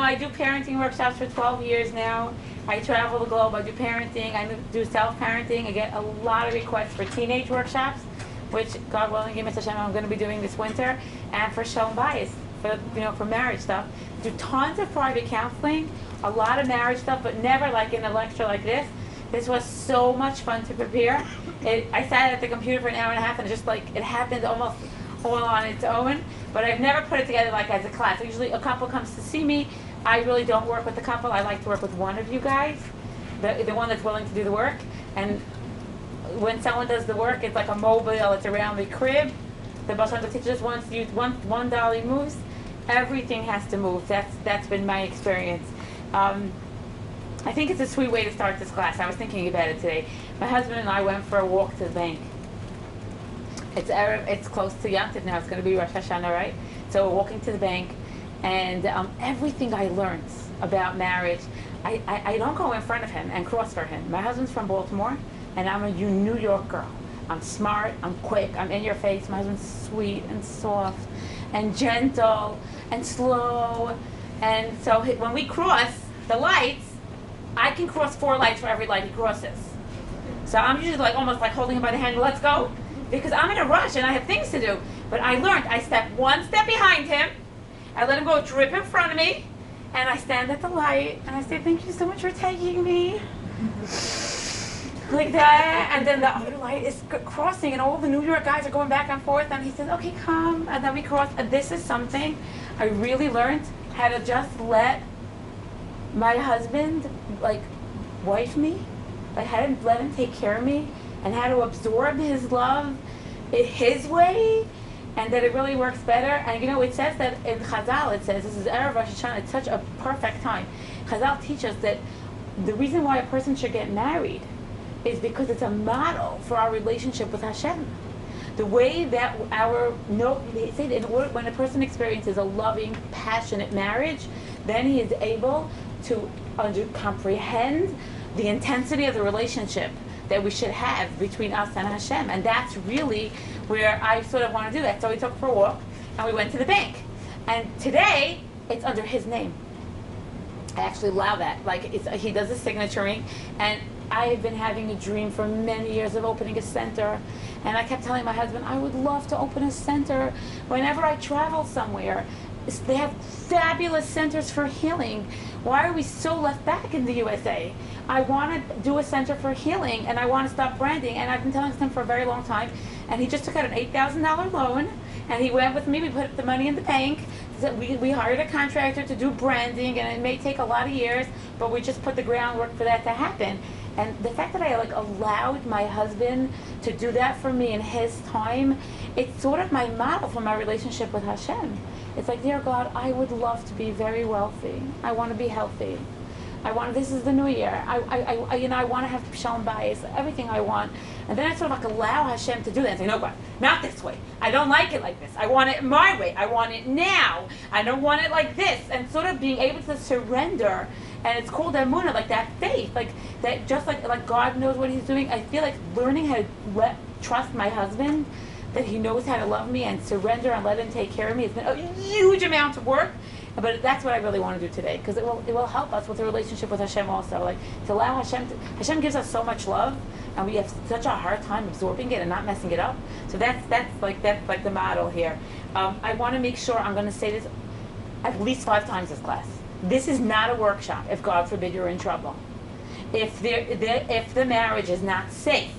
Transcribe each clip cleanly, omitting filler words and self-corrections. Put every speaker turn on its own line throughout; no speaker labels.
I do parenting workshops for 12 years now. I travel the globe. I do parenting. I do self-parenting. I get a lot of requests for teenage workshops, which, God willing, give me Hashem, I'm going to be doing this winter, and for Shalom Bayis, for marriage stuff. Do tons of private counseling, a lot of marriage stuff, but never like in a lecture like this. This was so much fun to prepare. I sat at the computer for an hour and a half, and it happened almost all on its own. But I've never put it together like as a class. Usually a couple comes to see me. I really don't work with the couple. I like to work with one of you guys, the one that's willing to do the work. And when someone does the work, it's like a mobile. It's around the crib. The Baal Shem Tov teaches us once one dolly moves, everything has to move. That's been my experience. I think it's a sweet way to start this class. I was thinking about it today. My husband and I went for a walk to the bank. It's Arab. It's close to Yom Tov now. It's going to be Rosh Hashanah, right? So we're walking to the bank, and everything I learned about marriage, I don't go in front of him and cross for him. My husband's from Baltimore, and I'm a New York girl. I'm smart. I'm quick. I'm in your face. My husband's sweet and soft and gentle and slow. And so when we cross the lights, I can cross 4 lights for every light he crosses. So I'm usually almost holding him by the hand, let's go, because I'm in a rush and I have things to do. But I learned, I step 1 step behind him, I let him go drip in front of me, and I stand at the light, and I say, thank you so much for taking me. Like that, and then the other light is crossing, and all the New York guys are going back and forth, and he says, okay, come, and then we cross. And this is something I really learned, how to just let my husband, wife me, how to let him take care of me, and how to absorb his love his way, and that it really works better. And it says that in Chazaq, it says, this is Erev Rosh Hashanah, it's such a perfect time. Chazaq teaches that the reason why a person should get married is because it's a model for our relationship with Hashem. The way that they say that when a person experiences a loving, passionate marriage, then he is able to comprehend the intensity of the relationship that we should have between us and Hashem. And that's really where I sort of want to do that. So we took for a walk, and we went to the bank. And today, it's under his name. I actually allow that. He does a signaturing, and I have been having a dream for many years of opening a center, and I kept telling my husband, I would love to open a center. Whenever I travel somewhere, they have fabulous centers for healing. Why are we so left back in the USA? I want to do a center for healing, and I want to stop branding, and I've been telling him for a very long time, and he just took out an $8,000 loan, and he went with me. We put the money in the bank. We hired a contractor to do branding, and it may take a lot of years, but we just put the groundwork for that to happen. And the fact that I allowed my husband to do that for me in his time, it's sort of my model for my relationship with Hashem. It's dear God, I would love to be very wealthy. I want to be healthy. This is the new year. I want to have Shalom Bayis, everything I want. And then I sort of allow Hashem to do that and say, no, God, not this way. I don't like it like this. I want it my way. I want it now. I don't want it like this. And sort of being able to surrender. And it's called emunah, that faith, that just like God knows what He's doing. I feel like learning how to trust my husband, that he knows how to love me and surrender and let him take care of me. It's been a huge amount of work, but that's what I really want to do today, because it will help us with the relationship with Hashem also. To allow Hashem gives us so much love, and we have such a hard time absorbing it and not messing it up. So that's the model here. I want to make sure I'm going to say this at least 5 times this class. This is not a workshop if, God forbid, you're in trouble. If the marriage is not safe,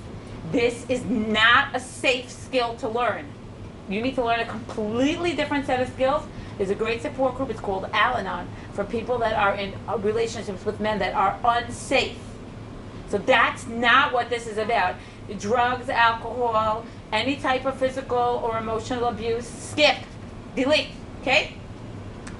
this is not a safe skill to learn. You need to learn a completely different set of skills. There's a great support group. It's called Al-Anon, for people that are in relationships with men that are unsafe. So that's not what this is about. Drugs, alcohol, any type of physical or emotional abuse, skip, delete, okay?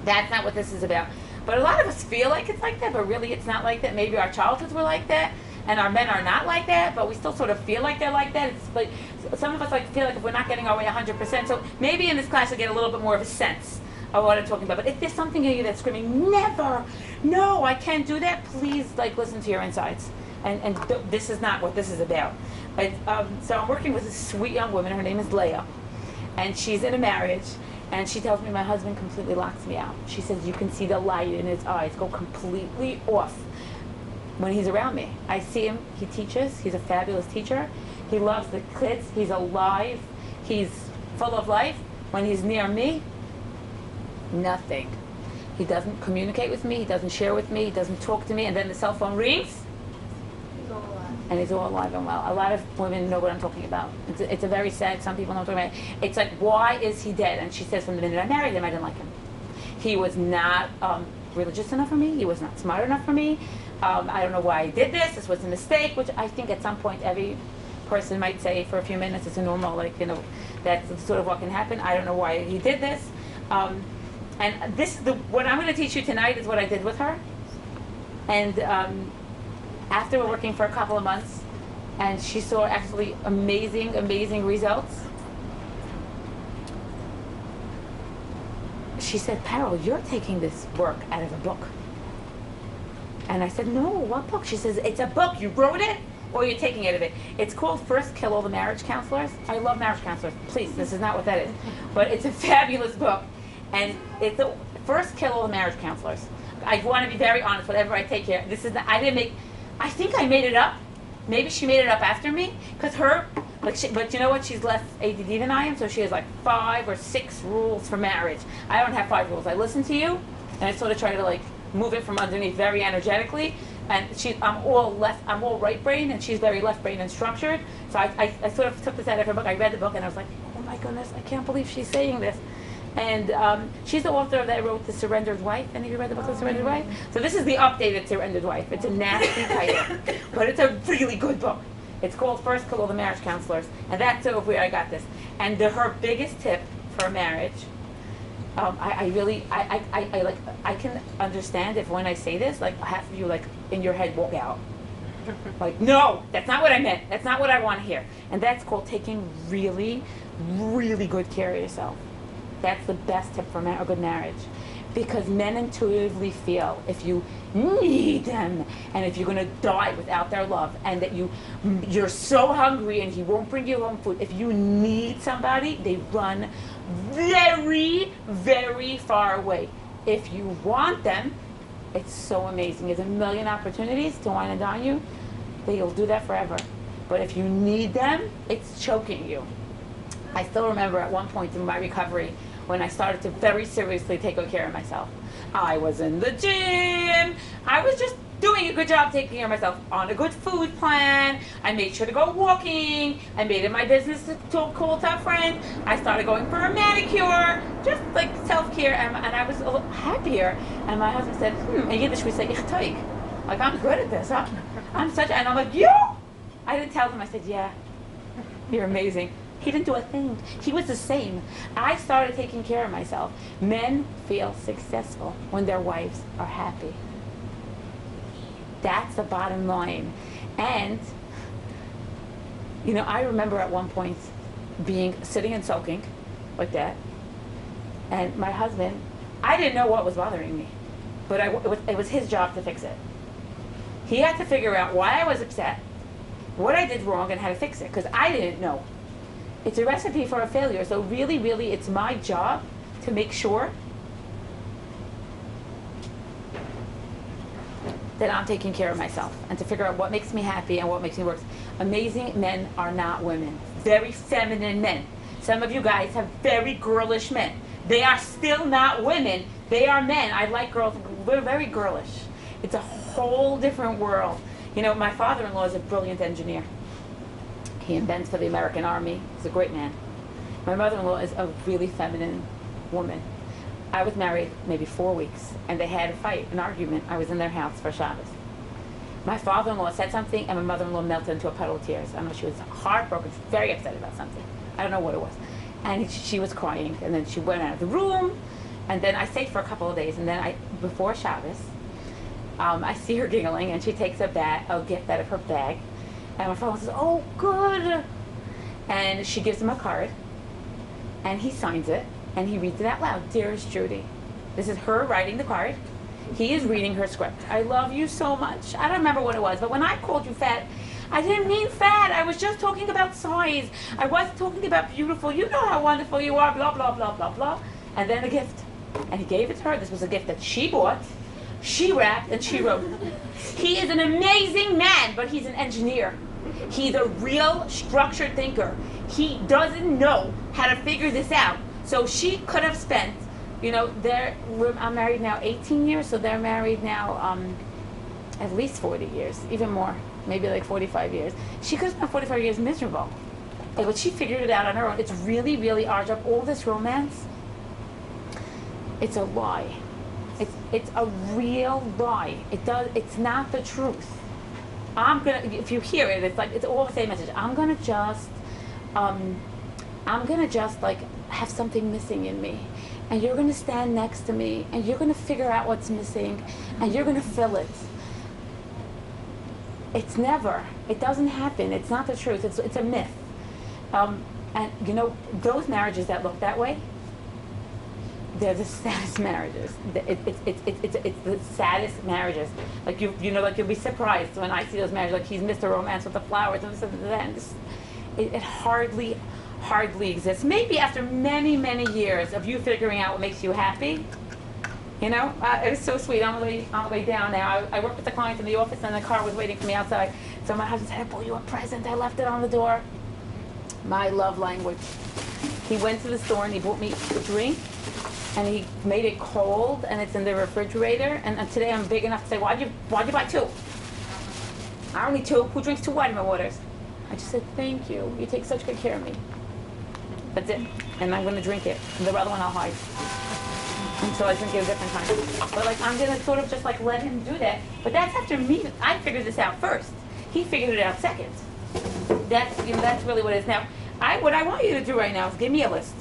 That's not what this is about. But a lot of us feel like it's like that, but really it's not like that. Maybe our childhoods were like that, and our men are not like that, but we still sort of feel like they're like that. It's like some of us feel like if we're not getting our way 100%. So maybe in this class you'll get a little bit more of a sense of what I'm talking about. But if there's something in you that's screaming, never, no, I can't do that, please listen to your insides. And this is not what this is about. But, so I'm working with a sweet young woman. Her name is Leah, and she's in a marriage. And she tells me my husband completely locks me out. She says you can see the light in his eyes go completely off when he's around me. I see him, he teaches, he's a fabulous teacher. He loves the kids, he's alive, he's full of life. When he's near me, nothing. He doesn't communicate with me, he doesn't share with me, he doesn't talk to me, and then the cell phone rings, and he's all alive and well. A lot of women know what I'm talking about. It's a very sad, some people don't talk about it. It's like, why is he dead? And she says, from the minute I married him, I didn't like him. He was not religious enough for me. He was not smart enough for me. I don't know why I did this. This was a mistake, which I think at some point every person might say for a few minutes. It's a normal, like, you know, that's sort of what can happen. I don't know why he did this. And this, what I'm going to teach you tonight is what I did with her. And after we're working for a couple of months, and she saw actually amazing, amazing results. She said, Perl, you're taking this work out of a book. And I said, no, what book? She says, it's a book. You wrote it, or you're taking it of it. It's called First Kill All the Marriage Counselors. I love marriage counselors. Please, this is not what that is. But it's a fabulous book. And it's the First Kill All the Marriage Counselors. I want to be very honest, whatever I take here. This is the, I didn't make, I think I made it up. Maybe she made it up after me. Because her, like but you know what? She's less ADD than I am, so she has like 5 or 6 rules for marriage. I don't have 5 rules. I listen to you, and I sort of try to like move it from underneath very energetically. And I'm all right brain, and she's very left brain and structured. So I sort of took this out of her book. I read the book, and I was like, oh my goodness, I can't believe she's saying this. And she's the author that wrote The Surrendered Wife. Any of you read the book, The Surrendered Wife? So this is the updated Surrendered Wife. It's a nasty title, but it's a really good book. It's called First Kill All the Marriage Counselors, and that's sort of where I got this. And her biggest tip for marriage, I can understand if when I say this, like half of you, like in your head, walk out. Like, no, that's not what I meant. That's not what I want to hear. And that's called taking really, really good care of yourself. That's the best tip for a good marriage. Because men intuitively feel if you need them, and if you're going to die without their love, and that you're so hungry and he won't bring you home food, if you need somebody, they run very, very far away. If you want them, it's so amazing. There's a million opportunities to wine and dine you. They'll do that forever. But if you need them, it's choking you. I still remember at one point in my recovery when I started to very seriously take good care of myself. I was in the gym. I was just doing a good job taking care of myself on a good food plan. I made sure to go walking. I made it my business to call to a friend. I started going for a manicure, just like self-care, and I was a little happier. And my husband said, in Yiddish we say, ich teug. Like, I'm good at this, huh? I'm such, and I'm like, you? I didn't tell him, I said, yeah, you're amazing. He didn't do a thing. He was the same. I started taking care of myself. Men feel successful when their wives are happy. That's the bottom line. And, you know, I remember at one point sitting and sulking like that. And my husband, I didn't know what was bothering me. But it was his job to fix it. He had to figure out why I was upset, what I did wrong, and how to fix it. Because I didn't know. It's a recipe for a failure. So really, really, it's my job to make sure that I'm taking care of myself and to figure out what makes me happy and what makes me work. Amazing men are not women. Very feminine men. Some of you guys have very girlish men. They are still not women. They are men. I like girls. We're very girlish. It's a whole different world. You know, my father-in-law is a brilliant engineer. He invents for the American Army. He's a great man. My mother-in-law is a really feminine woman. I was married maybe 4 weeks, and they had a fight, an argument. I was in their house for Shabbos. My father-in-law said something, and my mother-in-law melted into a puddle of tears. I don't know, she was heartbroken, very upset about something. I don't know what it was. And she was crying, and then she went out of the room, and then I stayed for a couple of days, and then before Shabbos, I see her giggling, and she takes a gift out of her bag. And my father says, oh, good. And she gives him a card, and he signs it, and he reads it out loud. Dearest Judy. This is her writing the card. He is reading her script. I love you so much. I don't remember what it was, but when I called you fat, I didn't mean fat. I was just talking about size. I wasn't talking about beautiful. You know how wonderful you are, blah, blah, blah, blah, blah. and then a gift. And he gave it to her. This was a gift that she bought, she wrapped, and she wrote. He is an amazing man, but he's an engineer. He's a real structured thinker. He doesn't know how to figure this out. So she could have spent, I'm married now 18 years, so they're married now at least 40 years, even more, maybe like 45 years. She could have spent 45 years miserable. But she figured it out on her own. It's really, really our job. All this romance, it's a lie. It's a real lie. It's not the truth. If you hear it, it's all the same message. I'm gonna just like have something missing in me, and you're gonna stand next to me, and you're gonna figure out what's missing, and you're gonna fill it. It doesn't happen. It's not the truth. It's a myth. And those marriages that look that way, they're the saddest marriages. It's the saddest marriages. Like you'll be surprised when I see those marriages. Like he's Mr. Romance with the flowers and this and that. And it hardly exists. Maybe after many, many years of you figuring out what makes you happy. It was so sweet. On the way down now, I worked with the client in the office, and the car was waiting for me outside. So my husband said, "I bought you a present. I left it on the door." My love language. He went to the store and he bought me a drink, and he made it cold, and it's in the refrigerator. And today I'm big enough to say, why'd you buy two? I don't need two. Who drinks two vitamin waters? I just said, thank you. You take such good care of me. That's it. And I'm going to drink it. And the other one I'll hide until I drink it a different time. But I'm going to sort of just let him do that. But that's after me. I figured this out first. He figured it out second. That's really what it is. Now, what I want you to do right now is give me a list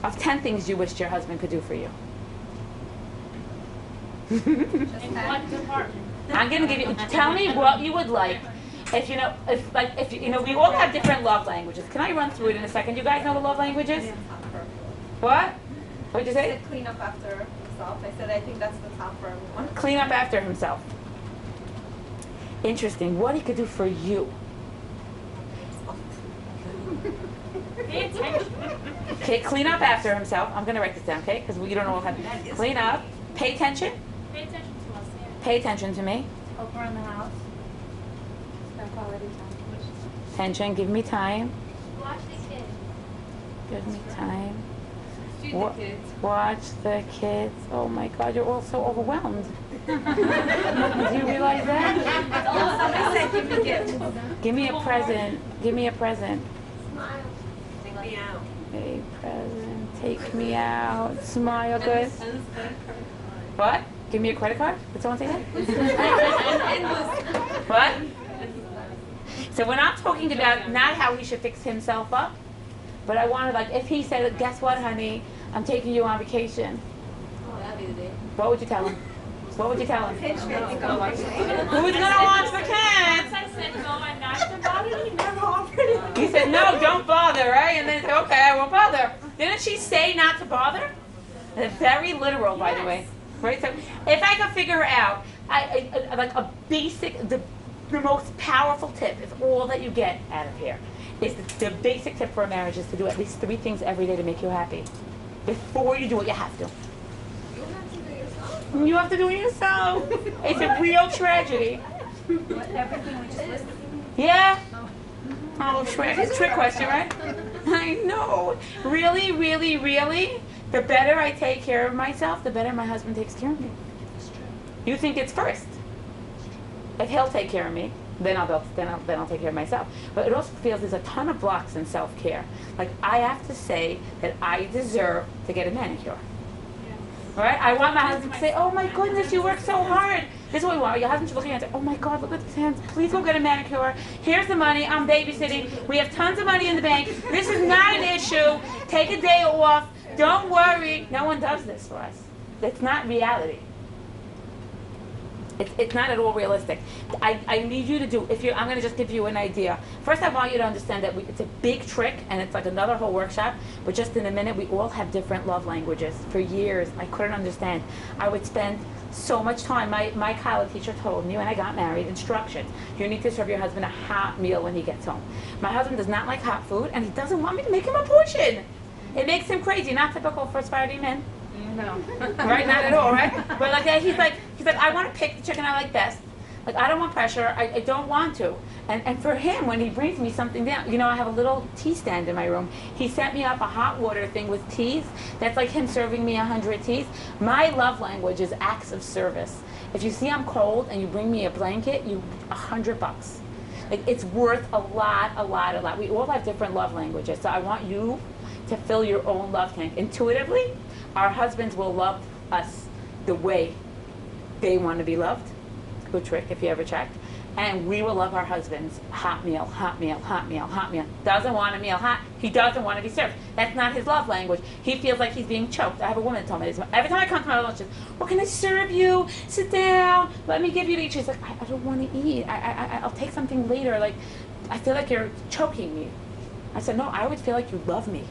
of 10 things you wished your husband could do for you.
In what department?
I'm going to give you. Tell me what you would like. If we all have different love languages. Can I run through it in a second? You guys know the love languages? What? What'd you say?
He said clean up after himself. I said I think that's the top for everyone.
Clean up after himself. Interesting. What he could do for you. Okay, clean up after himself. I'm going to write this down, okay? Because you don't all have to. Clean up. Pay attention.
Pay attention to us, yeah.
Pay attention to me.
Help around the house. Spend quality time.
Attention. Give me time.
Watch the kids.
Give me time.
Feed the kids.
Watch the kids. Oh my God, you're all so overwhelmed. Do you realize that?
Somebody said give me gifts.
Give me a present. Give me a present.
Smile. Take me out.
A present. Take me out. Smile. Good. What? Give me a credit card? Did someone say that? What? So when I'm talking about not how he should fix himself up, but I wanted, if he said, guess what, honey, I'm taking you on vacation.
Oh, that'd be the day.
What would you tell him? What would you tell him?
Who's gonna watch
Who's gonna watch the kids?
I said no and not to bother. He never offered it.
He said, no, don't bother, right? And then he said, okay, I won't bother. Didn't she say not to bother? That's very literal, by the way. Right? So if I could figure out, like a basic, the most powerful tip is all that you get out of here. Is the basic tip for a marriage is to do at least 3 things every day to make you happy. Before you do it, you have to.
You have to do it yourself.
You have to do it yourself. It's a real tragedy.
Everything we just listed.
Yeah? Oh, trick question, right? I know. Really, really, really, the better I take care of myself, the better my husband takes care of me. You think it's first. If he'll take care of me, then I'll take care of myself. But it also feels there's a ton of blocks in self-care. Like I have to say that I deserve to get a manicure. Right? I want my husband to say, oh my goodness, you work so hard. This is what we want. Your husband should look at you and say, oh my God, look at his hands. Please go get a manicure. Here's the money. I'm babysitting. We have tons of money in the bank. This is not an issue. Take a day off. Don't worry. No one does this for us. It's not reality. It's not at all realistic. I need you to do, I'm going to just give you an idea. First, I want you to understand that it's a big trick, and it's like another whole workshop, but just in a minute, we all have different love languages. For years, I couldn't understand. I would spend so much time. My college teacher told me when I got married, instructions. You need to serve your husband a hot meal when he gets home. My husband does not like hot food, and he doesn't want me to make him a portion. It makes him crazy. Not typical for Sephardi men.
No.
Right? Not at all, right? But like he's like, I want to pick the chicken I like best. Like, I don't want pressure. I don't want to. And for him, when he brings me something down, I have a little tea stand in my room. He sent me up a hot water thing with teas. That's like him serving me 100 teas. My love language is acts of service. If you see I'm cold and you bring me a blanket, $100. Like, it's worth a lot. We all have different love languages. So I want you to fill your own love tank. Intuitively, our husbands will love us the way they want to be loved. Good trick if you ever checked. And we will love our husbands. Hot meal, hot meal, hot meal, hot meal. Doesn't want a meal hot. He doesn't want to be served. That's not his love language. He feels like he's being choked. I have a woman that told me this. Every time I come to my lunch, she says, "What can I serve you? Sit down. Let me give you to eat." She's like, I don't want to eat. I'll take something later. Like, I feel like you're choking me. I said, no, I would feel like you love me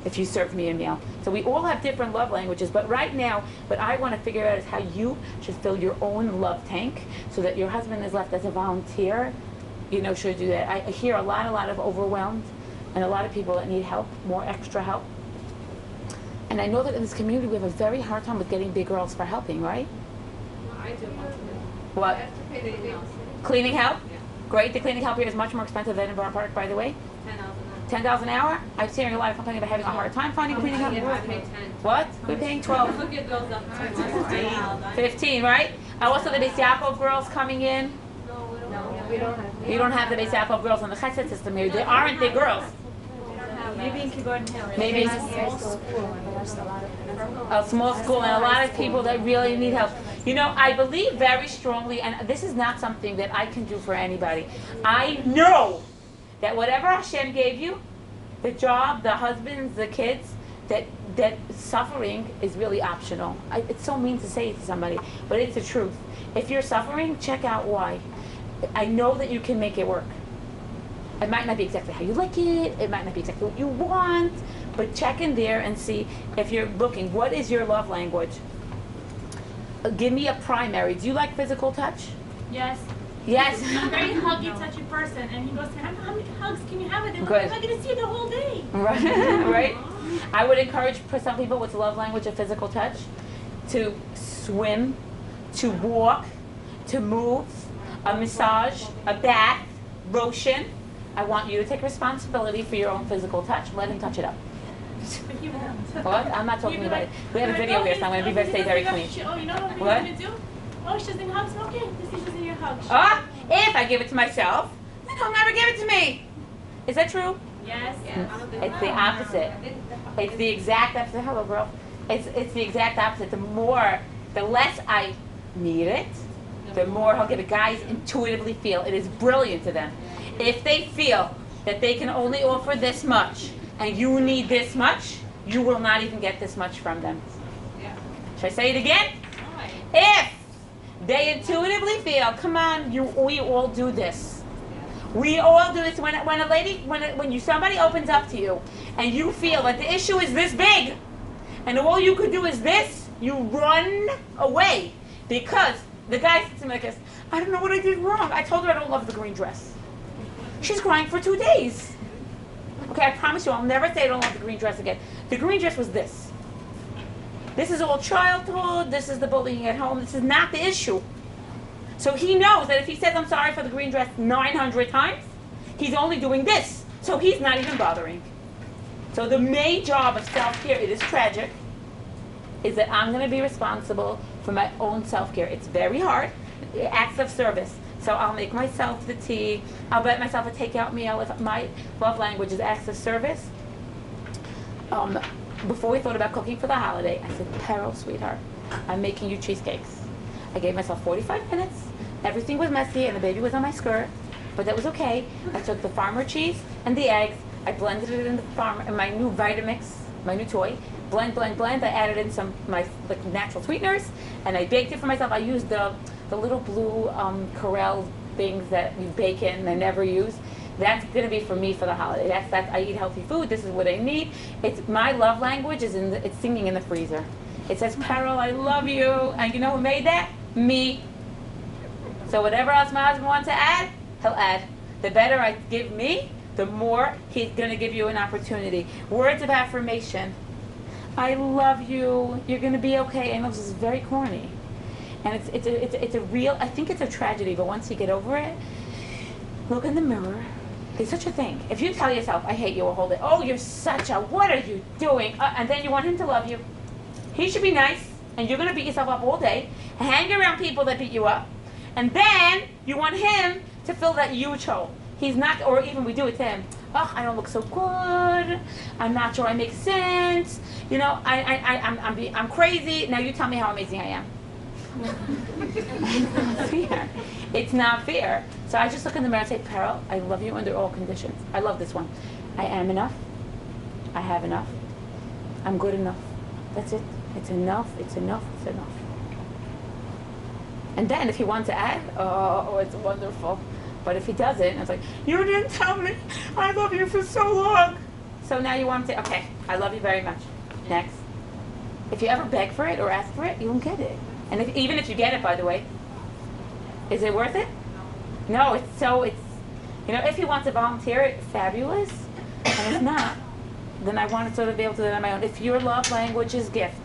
if you served me a meal. So we all have different love languages, but right now, what I want to figure out is how you should fill your own love tank so that your husband is left as a volunteer, should do that. I hear a lot of overwhelmed and a lot of people that need help, more extra help. And I know that in this community we have a very hard time with getting big girls for helping, right?
Well, I do want to.
What?
I have to pay the bills.
Cleaning help?
Yeah.
Great. The cleaning help here is much more expensive than in Borough Park, by the way. $10 an hour? I'm hearing a lot of complaining about having a hard time finding cleaning help.
Yeah, I pay 10.
What? We're paying 12.
Look at those up
15, right? Also the Beis Yaakov girls coming in.
No, we don't have.
You don't have the Beis Yaakov girls on the Chesed system here. They aren't big girls.
Maybe in Kibbutz Hill.
Maybe a small school and a lot of people that really need help. I believe very strongly, and this is not something that I can do for anybody. I know that whatever Hashem gave you, the job, the husbands, the kids, that suffering is really optional. It's so mean to say it to somebody, but it's the truth. If you're suffering, check out why. I know that you can make it work. It might not be exactly how you like it. It might not be exactly what you want, but check in there and see if you're looking. What is your love language? Give me a primary. Do you like physical touch?
Yes.
Yes.
I'm a very huggy, touchy person, and he goes to me, "How many hugs can you have? I'm
Good.
not going to see you the whole day."
Right. Right. I would encourage for some people with love language of physical touch to swim, to walk, to move, a massage, a bath, lotion. I want you to take responsibility for your own physical touch. Let him touch it up.
But he won't.
What? I'm not talking
He'd be
about
like-
it. We have a
he'd be
video
like,
here, so I'm going to be very, stay very clean.
Oh, you know what
What?
we're going to do? Oh, she's doing hugs? Okay, this is just in your hugs.
If I give it to myself, then he'll never give it to me. Is that true?
Yes.
It's the opposite. It's the exact opposite. Hello, girl. It's the exact opposite. The less I need it, the more he'll give it. Guys intuitively feel. It is brilliant to them. If they feel that they can only offer this much and you need this much, you will not even get this much from them. Should I say it again? If they intuitively feel, come on, we all do this. We all do this. When somebody opens up to you and you feel that the issue is this big and all you could do is this, you run away. Because the guy sits to me like this, I don't know what I did wrong. I told her I don't love the green dress. She's crying for 2 days. Okay, I promise you I'll never say I don't love the green dress again. The green dress was this. This is all childhood. This is the bullying at home. This is not the issue. So he knows that if he says I'm sorry for the green dress 900 times, he's only doing this. So he's not even bothering. So the main job of self-care, it is tragic, is that I'm going to be responsible for my own self-care. It's very hard. Acts of service. So I'll make myself the tea. I'll bet myself a takeout meal if my love language is acts of service. Before we thought about cooking for the holiday, I said, Perl, sweetheart, I'm making you cheesecakes. I gave myself 45 minutes. Everything was messy and the baby was on my skirt, but that was okay. I took the farmer cheese and the eggs. I blended it in my new Vitamix, my new toy. Blend. I added in some my natural sweeteners, and I baked it for myself. I used the little blue Corel things that we bake in and I never use. That's going to be for me for the holiday. That's I eat healthy food. This is what I need. It's my love language is it's singing in the freezer. It says, Perl, I love you. And you know who made that? Me. So whatever else my husband wants to add, he'll add. The better I give me, the more he's going to give you an opportunity. Words of affirmation. I love you. You're going to be okay. I know this is very corny. And it's a real, I think it's a tragedy, but once you get over it, look in the mirror. There's such a thing. If you tell yourself, I hate you, or hold it, oh, you're such a, what are you doing? And then you want him to love you. He should be nice, and you're going to beat yourself up all day, hang around people that beat you up, and then you want him to fill that huge hole. He's not, or even we do it to him. Oh, I don't look so good. I'm not sure I make sense. You know, I'm crazy. Now you tell me how amazing I am. It's not fair. It's not fair. So I just look in the mirror and say, Perl, I love you under all conditions. I love this one. I am enough. I have enough. I'm good enough. That's it. It's enough. It's enough. It's enough. And then if he wants to add, oh, it's wonderful. But if he doesn't, it's like, you didn't tell me I love you for so long. So now you want him to say, okay, I love you very much. Next. If you ever beg for it or ask for it, you won't get it. And even if you get it, by the way, is it worth it? No, it's, you know, if he wants to volunteer it, fabulous. And if not, then I want to sort of be able to do it on my own. If your love language is gifts,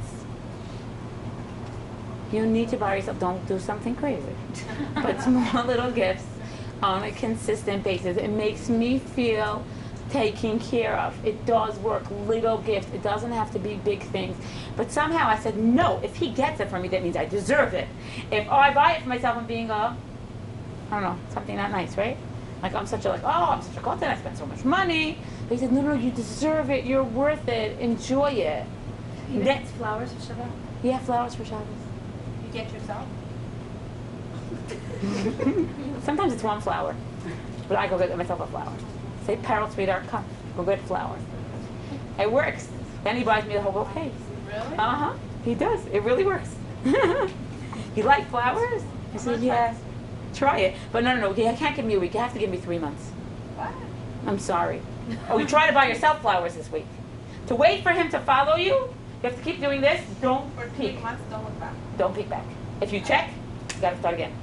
you need to buy yourself, don't do something crazy, but small little gifts on a consistent basis. It makes me feel taken care of. It does work. Little gifts. It doesn't have to be big things. But somehow I said, no, if he gets it from me, that means I deserve it. If I buy it for myself, I'm being I don't know, something not nice, right? Like I'm such a I'm such a glutton, I spent so much money. But he said, no, you deserve it. You're worth it. Enjoy it.
He makes flowers for Shabbat?
Yeah, flowers for Shabbos.
You get yourself?
Sometimes it's one flower, but I go get myself a flower. Say, Perl, sweetheart, come, go get flowers. It works. Then he buys me the whole bouquet.
Really?
Uh-huh. He does. It really works. You like flowers? I said, yeah. Try it. But no, I can't give me a week. You have to give me 3 months.
What?
I'm sorry. Oh, you try to buy yourself flowers this week. To wait for him to follow you, you have to keep doing this. Don't
For 3
peek.
months, don't look back.
Don't peek back. If you check, you got to start again.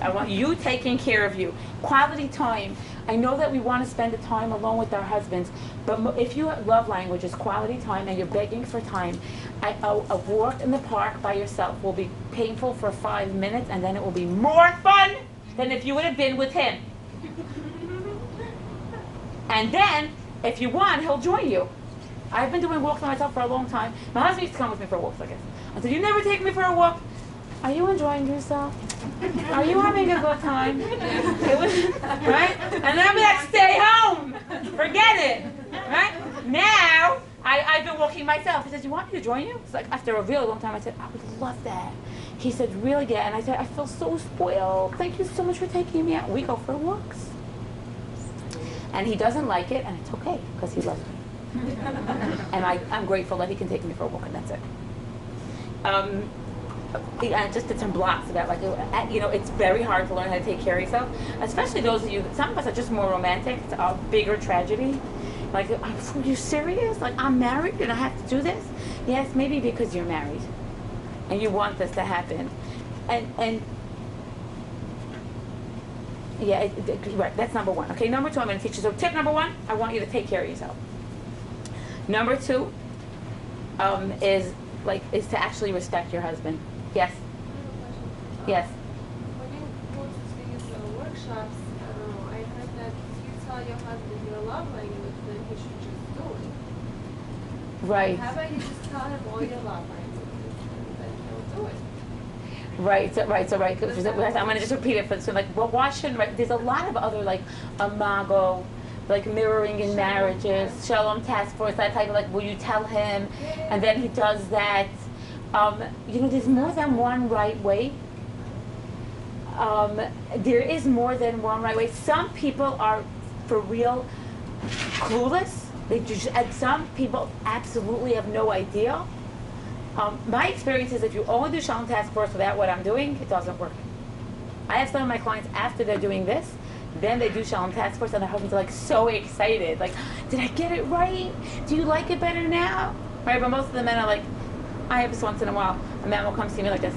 I want you taking care of you. Quality time. I know that we want to spend the time alone with our husbands, but if your love language is quality time and you're begging for time, a walk in the park by yourself will be painful for 5 minutes, and then it will be more fun than if you would have been with him. And then, if you want, he'll join you. I've been doing walks by myself for a long time. My husband used to come with me for walks, I guess. I said, you never take me for a walk. Are you enjoying yourself? Are you having a good time? Right? And then I'll be like, stay home. Forget it. Right? Now, I've been walking myself. He says, you want me to join you? It's like, after a really long time, I said, I would love that. He said, really good. And I said, I feel so spoiled. Thank you so much for taking me out. We go for walks. And he doesn't like it, and it's okay, because he loves me. And I'm grateful that he can take me for a walk, and that's it. I just did some blocks about, like, you know, it's very hard to learn how to take care of yourself, especially those of you, some of us are just more romantic. It's a bigger tragedy. Like, are you serious? Like, I'm married and I have to do this? Yes, maybe because you're married and you want this to happen. And yeah, right, that's number one. Okay, number two, I'm going to teach you. So tip number one, I want you to take care of yourself. Number two is to actually respect your husband. Yes. Yes.
When you go to these workshops, I heard that if you tell your husband your love language, then he should just do it.
Right.
How about you just tell him all your love languages, and then he'll do it.
Right. I'm going to just repeat it. So, like, well, why shouldn't? Right, there's a lot of other, like, imago, like mirroring in marriages, Shalom task force, that type of, like, will you tell him, and then he does that. You know, there's more than one right way. There is more than one right way. Some people are, for real, clueless. And some people absolutely have no idea. My experience is if you only do Shalom task force without what I'm doing, it doesn't work. I have some of my clients, after they're doing this, then they do Shalom task force, and their husbands are like so excited. Like, did I get it right? Do you like it better now? Right? But most of the men are like, I have this once in a while. A man will come see me like this.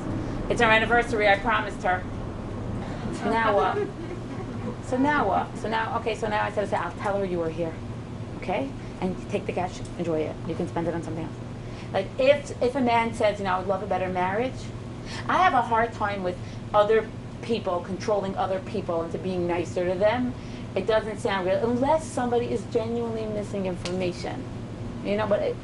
It's our anniversary, I promised her. Now what? So now what? So now I said, I'll tell her you were here, okay? And take the cash, enjoy it. You can spend it on something else. Like if a man says, I would love a better marriage, I have a hard time with other people controlling other people into being nicer to them. It doesn't sound real unless somebody is genuinely missing information, But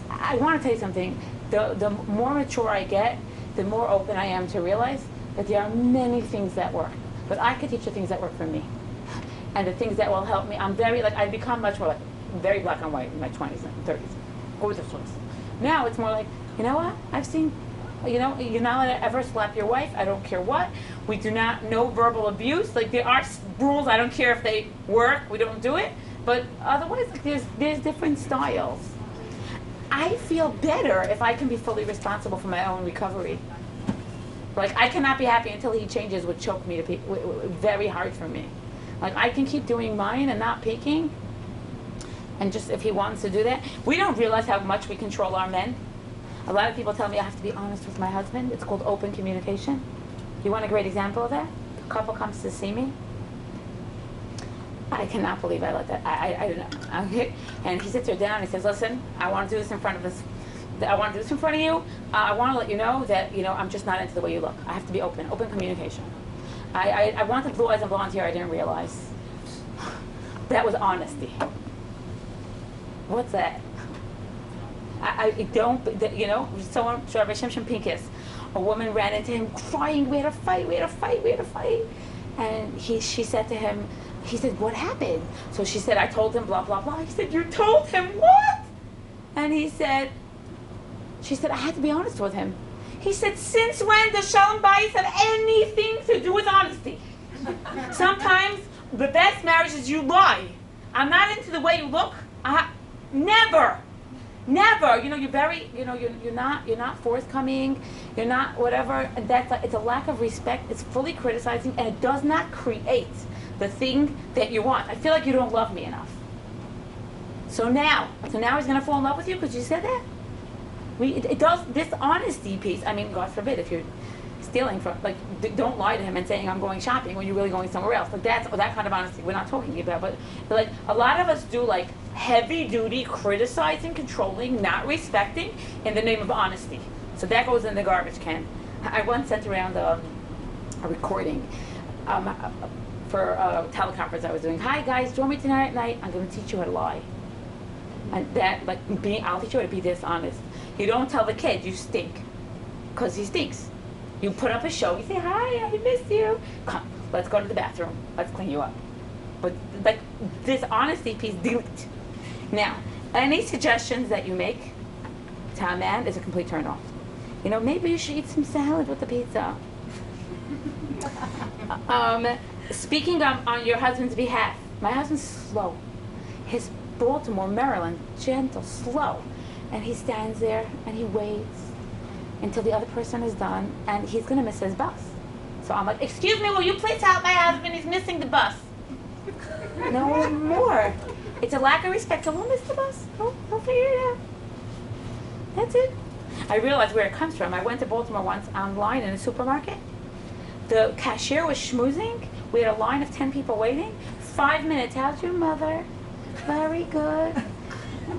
I want to tell you something. The more mature I get, the more open I am to realize that there are many things that work. But I could teach you things that work for me, and the things that will help me. I've become much more very black and white in my 20s and 30s. Gorgeous ones. Now it's more like, you know what? I've seen, you're not allowed to ever slap your wife. I don't care what. We do not know verbal abuse. Like there are rules. I don't care if they work. We don't do it. But otherwise, there's different styles. I feel better if I can be fully responsible for my own recovery. Like I cannot be happy until he changes would choke me to very hard for me. Like I can keep doing mine and not peeking. And just if he wants to do that, we don't realize how much we control our men. A lot of people tell me I have to be honest with my husband. It's called open communication. You want a great example of that? A couple comes to see me. I cannot believe I let that. I don't know. And he sits her down and he says, listen, I want to do this in front of us. I want to do this in front of you. I want to let you know that, I'm just not into the way you look. I have to be open communication. I wanted blue eyes and blonde hair. I didn't realize. That was honesty. What's that? I don't, someone, Rabbi Shimshon Pincus, a woman ran into him crying, we had a fight. And she said to him, he said, what happened? So she said, I told him blah, blah, blah. He said, you told him what? And she said, I had to be honest with him. He said, since when does Shalom Bayis have anything to do with honesty? Sometimes the best marriage is you lie. I'm not into the way you look. Never. You're very, you're not forthcoming. You're not whatever. And it's a lack of respect. It's fully criticizing, and it does not create the thing that you want. I feel like you don't love me enough. So now he's going to fall in love with you because you said that? It does, this honesty piece, God forbid, if you're stealing from, don't lie to him and saying I'm going shopping when you're really going somewhere else. That kind of honesty we're not talking about. But a lot of us do heavy duty criticizing, controlling, not respecting in the name of honesty. So that goes in the garbage can. I once sent around a recording for a teleconference I was doing. Hi guys, join me tonight at night. I'm going to teach you how to lie. And that, I'll teach you how to be dishonest. You don't tell the kid you stink, because he stinks. You put up a show. You say, hi, I miss you. Come, let's go to the bathroom. Let's clean you up. But this honesty piece, delete. Now, any suggestions that you make to a man is a complete turn off. Maybe you should eat some salad with the pizza. Speaking on your husband's behalf, my husband's slow. His Baltimore, Maryland, gentle, slow. And he stands there and he waits until the other person is done, and he's going to miss his bus. So I'm like, excuse me, will you please help my husband? He's missing the bus. No more. It's a lack of respect. So we'll miss the bus. We'll figure it out. That's it. I realized where it comes from. I went to Baltimore once online in a supermarket. The cashier was schmoozing. We had a line of 10 people waiting. 5 minutes. How's your mother? Very good.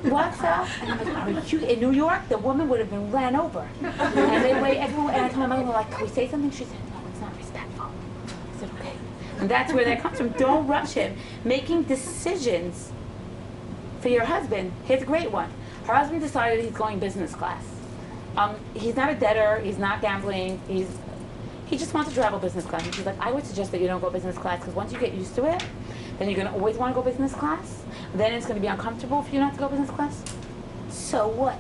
What's up? And I'm like, in New York, the woman would have been ran over. And they wait, everyone, and I told my mother, can we say something? She said, no, it's not respectful. I said, okay. And that's where that comes from. Don't rush him. Making decisions for your husband. Here's a great one. Her husband decided he's going business class. He's not a debtor. He's not gambling. He just wants to travel business class. And she's like, I would suggest that you don't go business class, because once you get used to it, then you're going to always want to go business class. Then it's going to be uncomfortable for you not to go business class. So what?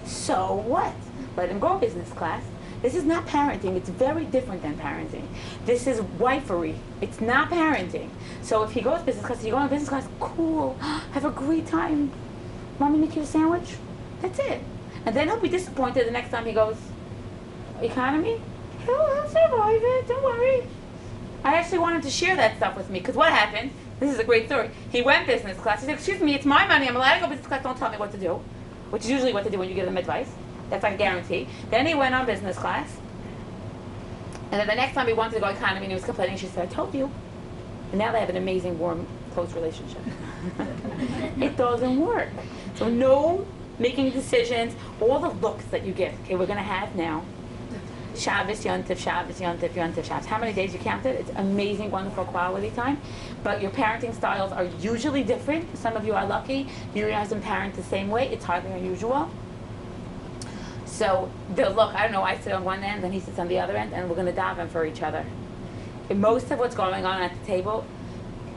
So what? Let him go business class. This is not parenting. It's very different than parenting. This is wifery. It's not parenting. So if he goes business class, you go on business class, cool. Have a great time. Mommy make you a sandwich? That's it. And then he'll be disappointed the next time he goes economy. He'll survive it. Don't worry. I actually wanted to share that stuff with me, because what happened, this is a great story, he went business class. He said, excuse me, it's my money, I'm allowed to go business class, don't tell me what to do, which is usually what to do when you give them advice. That's like a guarantee. Then he went on business class, And then the next time he wanted to go economy and he was complaining, she said, I told you. And now they have an amazing, warm, close relationship. It doesn't work. So no making decisions, all the looks that you get. Okay, we're going to have now Shabbos, Yontif, Shabbos, Yontif, Yontif, Shabbos. How many days you counted? It's amazing, wonderful quality time. But your parenting styles are usually different. Some of you are lucky. You and your husband parent the same way. It's hardly unusual. So the look, I don't know, I sit on one end and he sits on the other end, and we're going to daven for each other. And most of what's going on at the table,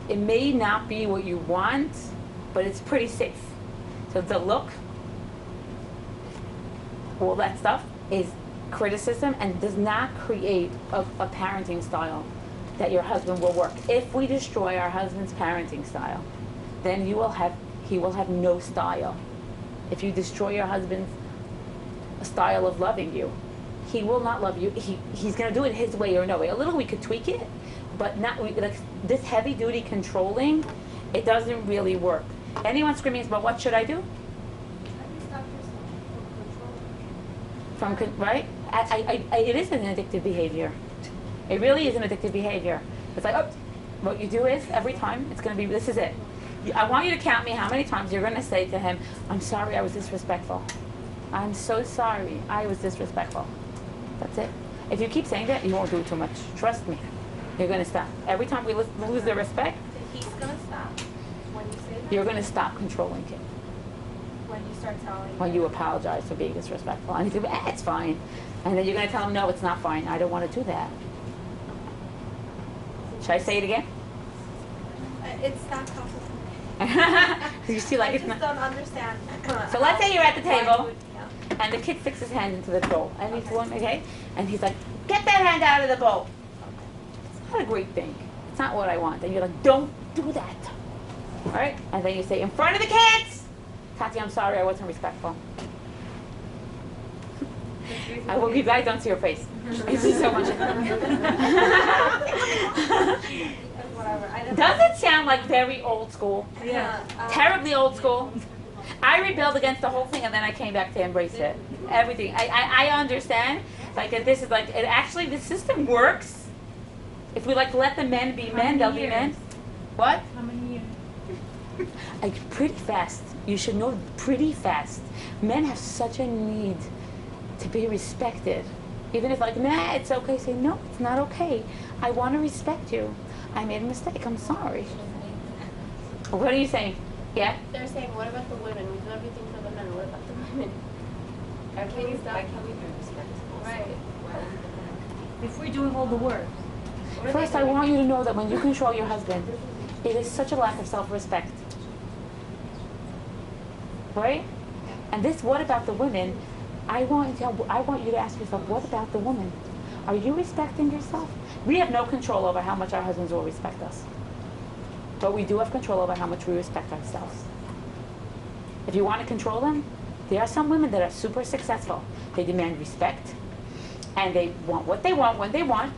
it may not be what you want, but it's pretty safe. So the look, all that stuff is criticism and does not create a parenting style that your husband will work. If we destroy our husband's parenting style, then he will have no style. If you destroy your husband's style of loving you, he will not love you. He's going to do it his way or no way. A little we could tweak it, but not like this heavy duty controlling. It doesn't really work. Anyone screaming about what should I do?
How do you stop yourself from controlling?
Right? It is an addictive behavior. It really is an addictive behavior. It's like, oh, what you do is every time it's going to be, this is it. I want you to count me how many times you're going to say to him, I'm sorry I was disrespectful. I'm so sorry I was disrespectful. That's it. If you keep saying that, you won't do it too much. Trust me. You're going to stop. Every time we lose the respect,
He's gonna stop when you say that.
you're going to stop controlling him.
When you start telling.
When you apologize for being disrespectful. And he's going to be, it's fine. And then you're going to tell him, no, it's not fine. I don't want to do that. Should I say it again?
It's not complicated.
You see, like
I
it's
just
not.
don't understand.
So let's say you're at the table,
Yeah.
and the kid sticks his hand into the bowl, and he's one, okay, and he's like, get that hand out of the bowl. It's not a great thing. It's not what I want. And you're like, don't do that. All right? And then you say, in front of the kids, Tati, I'm sorry, I wasn't respectful. I hope you guys don't see your face. You see so much.
Whatever. I don't
Does it sound like very old school?
Yeah.
Terribly old school. I rebelled against the whole thing, and then I came back to embrace it. Everything. I understand. Like this is like it actually. The system works. If we like let the men be men, they'll be men. What?
How many years?
Like pretty fast. You should know pretty fast. Men have such a need to be respected. Even if like, nah, it's okay. Say no, it's not okay. I want to respect you. I made a mistake. I'm sorry. What are you saying? Yeah?
They're saying, what about the women? We do everything for the men. What about the women?
Why can't we be respectful?
Right.
If we're doing all the work.
First, I want you to know that when you control your husband, it is such a lack of self-respect. Right? And this, what about the women? I want you to ask yourself, what about the woman? Are you respecting yourself? We have no control over how much our husbands will respect us. But we do have control over how much we respect ourselves. If you want to control them, there are some women that are super successful. They demand respect, and they want what they want when they want,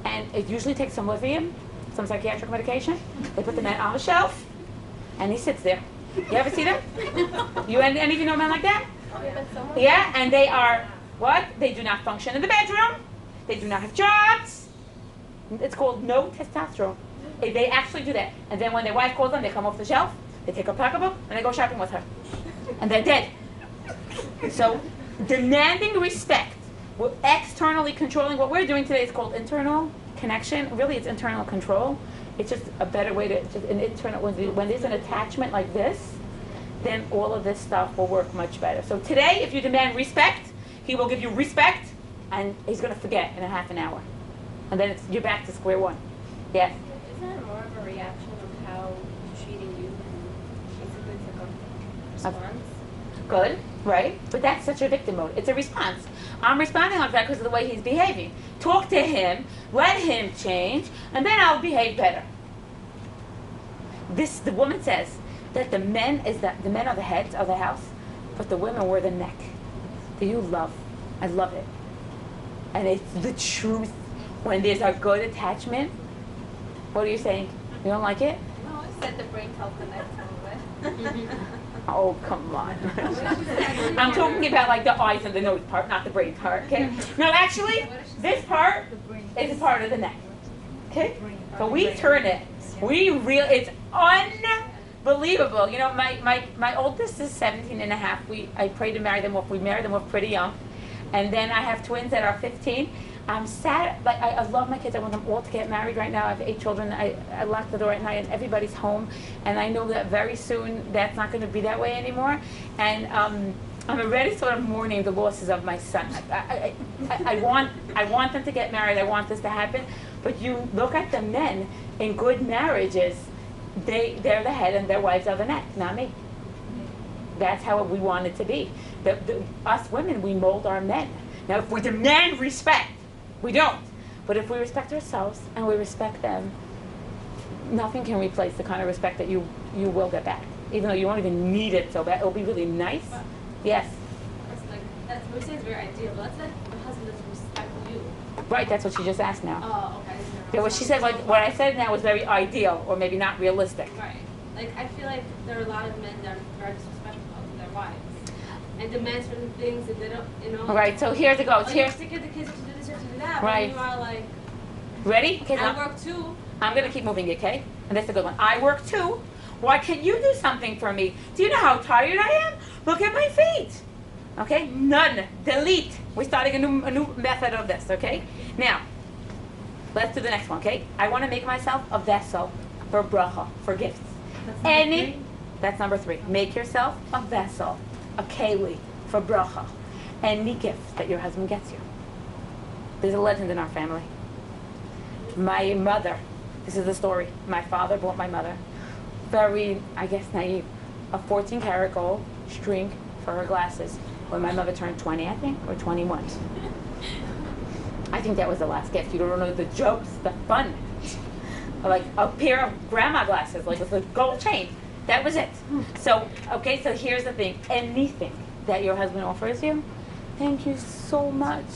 and it usually takes some lithium, some psychiatric medication. They put the man on the shelf, and he sits there. You ever see them? You any of you know men like that? Yeah, and they are, what? They do not function in the bedroom. They do not have jobs. It's called no testosterone. They actually do that. And then when their wife calls them, they come off the shelf, they take a pocketbook, and they go shopping with her. And they're dead. So, demanding respect, we're externally controlling. What we're doing today is called internal connection. Really, it's internal control. It's just a better way to, just an internal, when there's an attachment like this, then all of this stuff will work much better. So today, if you demand respect, he will give you respect, and he's going to forget in a half an hour. And then you're back to square one. Yes?
Isn't it more of a reaction of how he's treating you than basically it's like a response?
Good, right? But that's such a victim mode. It's a response. I'm responding like that because of the way he's behaving. Talk to him, let him change, and then I'll behave better. The woman says that the men are the heads of the house, but the women were the neck. Do you love? I love it. And it's the truth. When there's a good attachment, what are you saying? You don't like it?
No, I said the brain cell connects anyway.
Oh, come on. I'm talking about like the eyes and the nose part, not the brain part, okay? No, actually, this part is a part of the neck, okay? So we turn it. It's unbelievable. You know, my oldest is 17 and a half. I pray to marry them off. We married them off pretty young. And then I have twins that are 15. I'm sad. Like I love my kids. I want them all to get married right now. I have 8 children. I lock the door at night and everybody's home. And I know that very soon that's not going to be that way anymore. And I'm already sort of mourning the losses of my son. I want them to get married. I want this to happen. But you look at the men in good marriages. They're the head and their wives are the neck, not me. That's how we want it to be. Us women, we mold our men. Now, if we demand respect, we don't. But if we respect ourselves and we respect them, nothing can replace the kind of respect that you will get back. Even though you won't even need it so bad. It'll be really nice.
But
yes.
That's what you're saying is very ideal, but let's say the husband doesn't respect you.
Right, that's what she just asked now.
Oh, okay.
Yeah, what she said, like, what I said now was very ideal, or maybe not realistic.
Right. Like, I feel like there are a lot of men that are very disrespectful to their wives. And demand certain things that they don't, you know.
All right, so here it goes.
Oh, you're sick of the kids to do this or to do that.
Right.
But you are like,
ready? Okay,
I work too.
I'm going to keep moving, okay? And that's a good one. I work too. Why can't you do something for me? Do you know how tired I am? Look at my feet. Okay? None. Delete. We're starting a new method of this, okay? Now, let's do the next one, okay? I want to make myself a vessel for bracha, for gifts. That's number 3. Make yourself a vessel, a keli, for bracha. Any gift that your husband gets you. There's a legend in our family. My mother, this is the story. My father bought my mother, very, I guess, naive, a 14-karat gold string for her glasses when my mother turned 20, I think, or 21. I think that was the last gift. You don't know the jokes, the fun. Like a pair of grandma glasses, like with a gold chain. That was it. So, okay, so here's the thing. Anything that your husband offers you, thank you so much.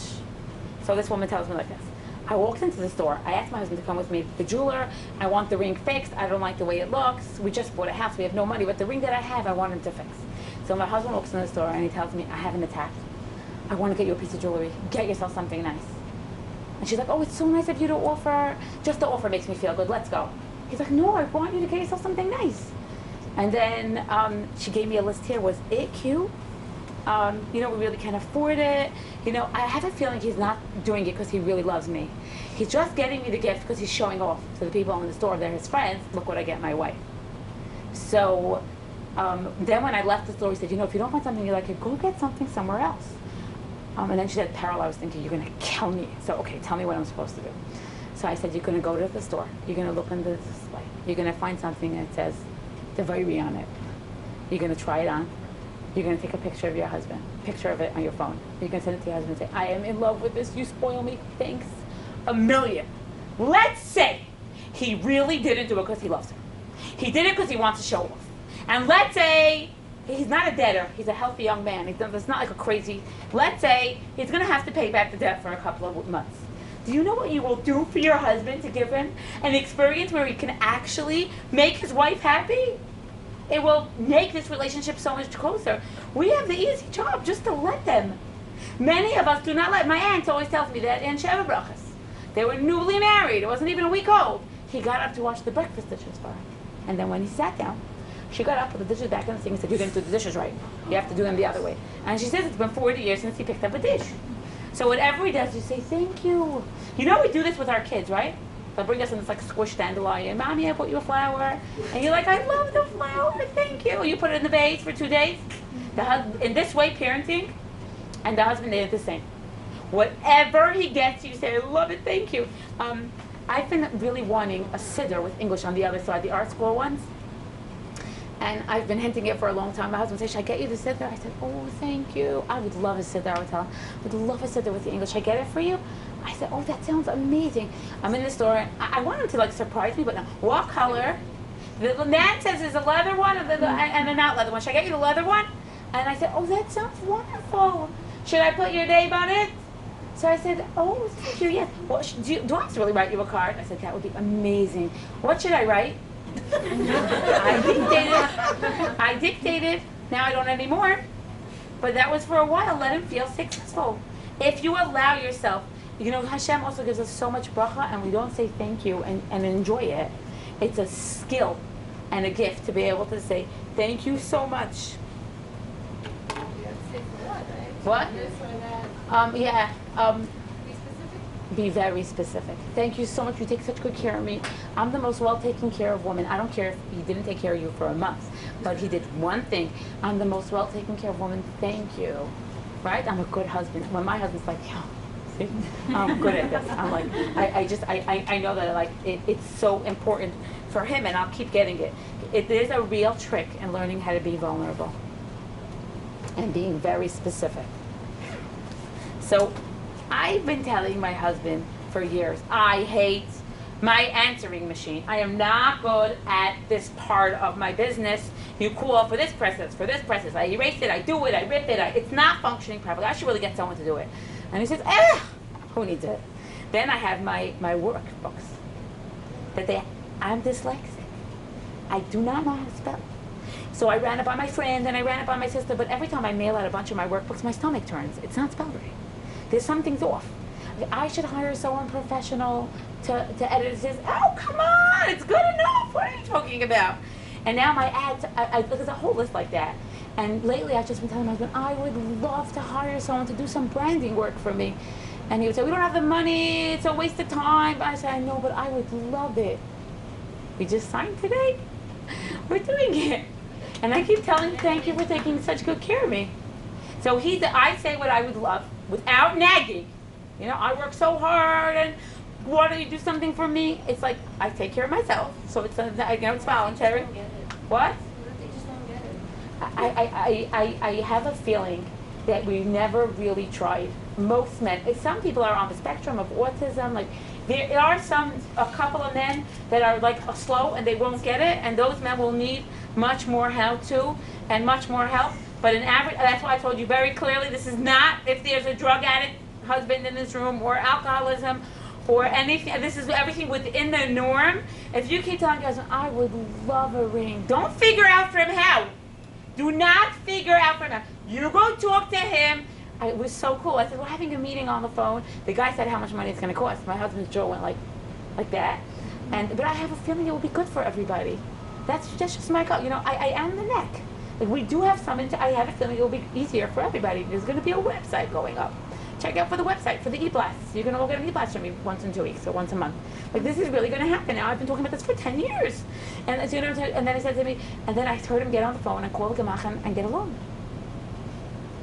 So this woman tells me like this. I walked into the store. I asked my husband to come with me to the jeweler. I want the ring fixed. I don't like the way it looks. We just bought a house. We have no money. But the ring that I have, I want him to fix. So my husband walks in the store and he tells me, I have an attack. I want to get you a piece of jewelry. Get yourself something nice. And she's like, oh, it's so nice of you to offer. Just the offer makes me feel good. Let's go. He's like, no, I want you to get yourself something nice. And then she gave me a list here. Was it cute? You know, we really can't afford it. You know, I have a feeling he's not doing it because he really loves me. He's just getting me the gift because he's showing off to the people in the store. They're his friends. Look what I get my wife. So then when I left the store, he said, you know, if you don't find something you like, go get something somewhere else. And then she said, Perl, I was thinking, you're going to kill me. So, okay, tell me what I'm supposed to do. So I said, you're going to go to the store. You're going to look in the display. You're going to find something that says Devairi on it. You're going to try it on. You're going to take a picture of your husband, picture of it on your phone. You're going to send it to your husband and say, I am in love with this. You spoil me. Thanks a million. Let's say he really didn't do it because he loves her. He did it because he wants to show off. And let's say he's not a debtor. He's a healthy young man. It's not like a crazy. Let's say he's going to have to pay back the debt for a couple of months. Do you know what you will do for your husband to give him an experience where he can actually make his wife happy? It will make this relationship so much closer. We have the easy job just to let them. Many of us do not let. My aunt always tells me that in Sheva Brachas. They were newly married. It wasn't even a week old. He got up to wash the breakfast dishes for her. And then when he sat down, she got up, put the dishes back in the sink and said, you didn't do the dishes right. You have to do them the other way. And she says it's been 40 years since he picked up a dish. So whatever he does, you say, thank you. You know we do this with our kids, right? They'll bring us in this like squished dandelion. Mommy, I bought you a flower. And you're like, I love the flower, thank you. You put it in the vase for 2 days. In this way, parenting, and the husband did the same. Whatever he gets, you say, I love it, thank you. I've been really wanting a siddur with English on the other side, the art school ones. And I've been hinting it for a long time. My husband said, should I get you the siddur? I said, oh, thank you. I would love a siddur, I would tell him. I would love a siddur with the English. Should I get it for you? I said, oh, that sounds amazing. I'm in the store. And I want him to like surprise me, but no. What color? The man says there's a leather one and a not leather one. Should I get you the leather one? And I said, oh, that sounds wonderful. Should I put your name on it? So I said, oh, thank you, yes. Well, do I have to really write you a card? I said, that would be amazing. What should I write? I dictated Now I don't anymore. But that was for a while. Let him feel successful. If you allow yourself, Hashem also gives us so much bracha, and we don't say thank you and enjoy it. It's a skill and a gift to be able to say thank you so much. What?
This or that.
Yeah.
Be specific.
Be very specific. Thank you so much. You take such good care of me. I'm the most well taken care of woman. I don't care if he didn't take care of you for a month, but he did one thing. I'm the most well taken care of woman. Thank you. Right? I'm a good husband. When my husband's like, yeah, see, I'm good at this. I'm like, I know that it's so important for him, and I'll keep getting it. It is a real trick in learning how to be vulnerable and being very specific. So I've been telling my husband for years, I hate my answering machine. I am not good at this part of my business. You call for this process, I erase it, I do it, I rip it, it's not functioning properly. I should really get someone to do it. And he says, who needs it? Then I have my workbooks. I'm dyslexic. I do not know how to spell. So I ran it by my friend and I ran it by my sister, but every time I mail out a bunch of my workbooks, my stomach turns. It's not spelled right. There's something's off. I should hire someone professional to edit it. Says, oh, come on, it's good enough. What are you talking about? And now my ads, there's a whole list like that. And lately I've just been telling my husband, I would love to hire someone to do some branding work for me. And he would say, we don't have the money, it's a waste of time. I said, I know, but I would love it. We just signed today. We're doing it. And I keep telling him, thank you for taking such good care of me. So I say what I would love without nagging. I work so hard, and why don't you do something for me? It's like I take care of myself, so it's voluntary. What?
They just don't get it.
I have a feeling that we never really tried. Most men, some people are on the spectrum of autism. Like there are a couple of men that are like slow and they won't get it, and those men will need much more help too, and much more help. But in average, that's why I told you very clearly, this is not if there's a drug addict husband in this room or alcoholism or anything. This is everything within the norm. If you keep telling your husband, I would love a ring, don't figure out for him how. Do not figure out for him how. You go talk to him. It was so cool. I said, we're having a meeting on the phone. The guy said how much money it's going to cost. My husband's jaw went like that. But I have a feeling it will be good for everybody. That's just my gut. I am the neck. Like we do have some. I have a feeling it will be easier for everybody. There's going to be a website going up. Check out for the website for the e-blasts. You're going to go get an e-blast from me once in 2 weeks or once a month. Like this is really going to happen now. I've been talking about this for 10 years. And then he said to me, and then I heard him get on the phone and call the gemach and get a loan.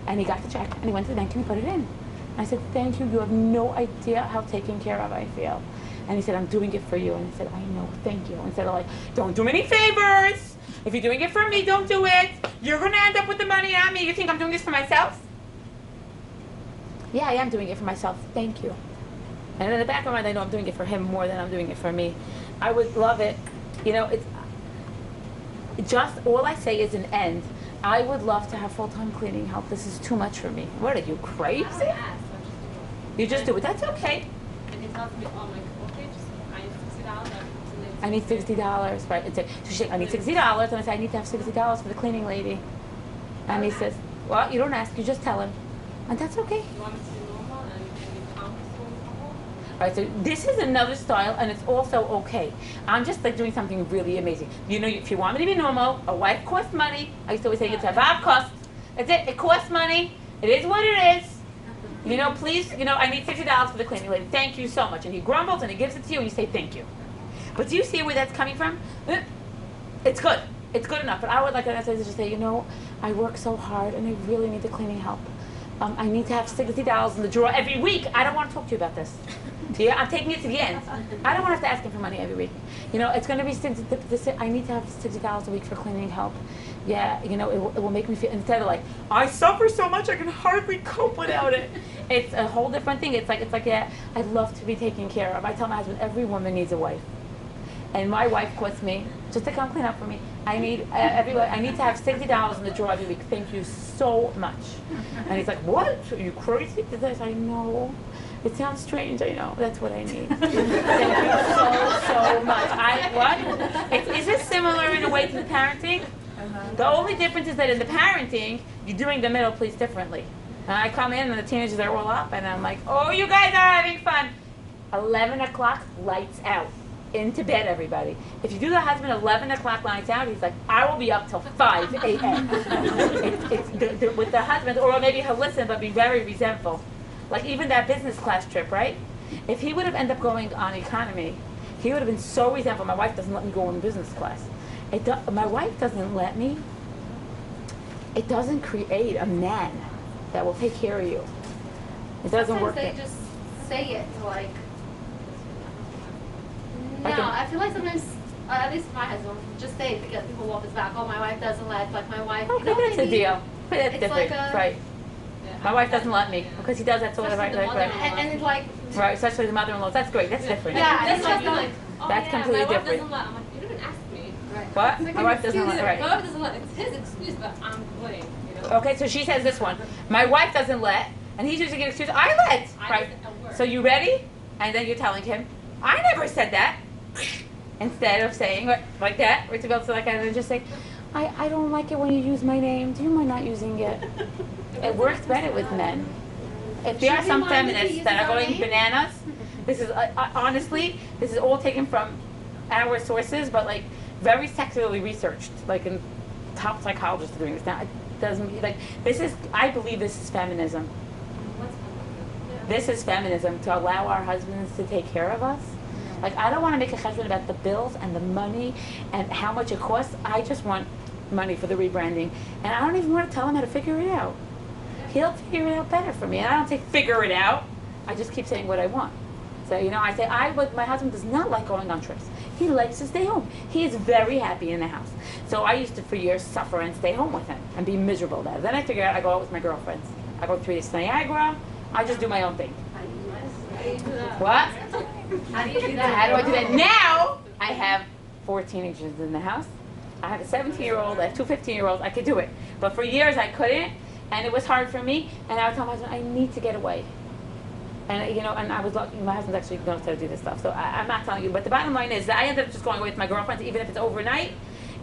And he got the check and he went to the bank and he put it in. I said, thank you. You have no idea how taken care of I feel. And he said, I'm doing it for you. And I said, I know, thank you. Instead of don't do me any favors. If you're doing it for me, don't do it. You're going to end up with the money on me. You think I'm doing this for myself? Yeah, I am doing it for myself. Thank you. And in the back of my mind, I know I'm doing it for him more than I'm doing it for me. I would love it. It's just all I say is an end. I would love to have full-time cleaning help. This is too much for me. What are you, crazy? You just do it. That's okay.
And he tells me, oh, like, okay,
I need $60, right? So she's like, I need $60, and I say, I need to have $60 for the cleaning lady. And he says, well, you don't ask, you just tell him. And that's okay.
You want me to be normal and count normal?
Right, so this is another style, and it's also okay. I'm just like doing something really amazing. If you want me to be normal, a wife costs money. I used to always say it's a Vav cost. That's it. It costs money. It is what it is. Please, I need $60 for the cleaning lady. Thank you so much. And he grumbles and he gives it to you and you say thank you. But do you see where that's coming from? It's good. It's good enough. But I would like to just say, I work so hard and I really need the cleaning help. I need to have $60 in the drawer every week. I don't want to talk to you about this. Yeah, I'm taking it to the end. I don't want to have to ask him for money every week. It's going to be, I need to have $60 a week for cleaning help. Yeah, it will make me feel, instead of I suffer so much I can hardly cope without it. It's a whole different thing. It's like, yeah, I'd love to be taken care of. I tell my husband, every woman needs a wife. And my wife costs me, just to come clean up for me, I need to have $60 in the drawer every week. Thank you so much. And he's like, what? Are you crazy? I know. It sounds strange, I know. That's what I need. Thank you so much. Is this similar in a way to the parenting? The only difference is that in the parenting, you're doing the middle piece differently. And I come in and the teenagers are all up and I'm like, oh, you guys are having fun. 11 o'clock, lights out. Into bed, everybody. If you do the husband 11 o'clock lights out, he's like, I will be up till 5 a.m. With the husband, or maybe he'll listen but be very resentful. Like even that business class trip, right? If he would have ended up going on economy, he would have been so resentful. My wife doesn't let me go in business class. My wife doesn't let me. It doesn't create a man that will take care of you. It doesn't work.
Sometimes they just say it like. No,
Okay.
I feel like sometimes, at least my husband, just say it to get people off his back. Oh, my wife doesn't let, like my wife.
Okay,
You know what
that's
I
a
mean?
deal. But that's
It's
different,
like a-
right? My wife doesn't let me because he does that sort of right.
And it's like,
Right, especially the mother-in-laws. That's great. That's different.
yeah,
That's
it's
like
just
you're
like,
like, oh
That's
yeah,
completely
my wife
different.
doesn't let. I'm like, you didn't ask me. Right.
What?
It's like
My
an
wife doesn't
excuse.
let. Right.
My wife doesn't let. It's his excuse, but I'm playing. You know.
Okay, so she says this one. My wife doesn't let, and he's using an excuse. I let.
I
Right.
just at work.
So you ready? And then you're telling him, I never said that. Instead of saying like that, or to go to like that and just say, I don't like it when you use my name. Do you mind not using it? It works better with men. If there are
Should we
some
mind if he
feminists
uses
that are
our
going
name?
bananas, this is honestly, this is all taken from our sources, but like very sexually researched, like in top psychologists are doing this now. It doesn't like this is. I believe this is feminism. This is feminism to allow our husbands to take care of us. Like I don't want to make a judgment about the bills and the money and how much it costs. I just want money for the rebranding, and I don't even want to tell him how to figure it out. He'll figure it out better for me, and I don't say figure it out. I just keep saying what I want. So I say my husband does not like going on trips. He likes to stay home. He is very happy in the house. So I used to for years suffer and stay home with him and be miserable about it. Then I figured out I go out with my girlfriends. I go 3 days to Niagara. I just do my own thing. What?
how do you do that?
How do I do that? Now I have 4 teenagers in the house. I have a 17-year-old, I have 2 15-year-olds. I could do it. But for years I couldn't, and it was hard for me. And I would tell my husband, I need to get away. And and I was lucky. My husband actually knows how to do this stuff. So I'm not telling you. But the bottom line is that I ended up just going away with my girlfriends, even if it's overnight.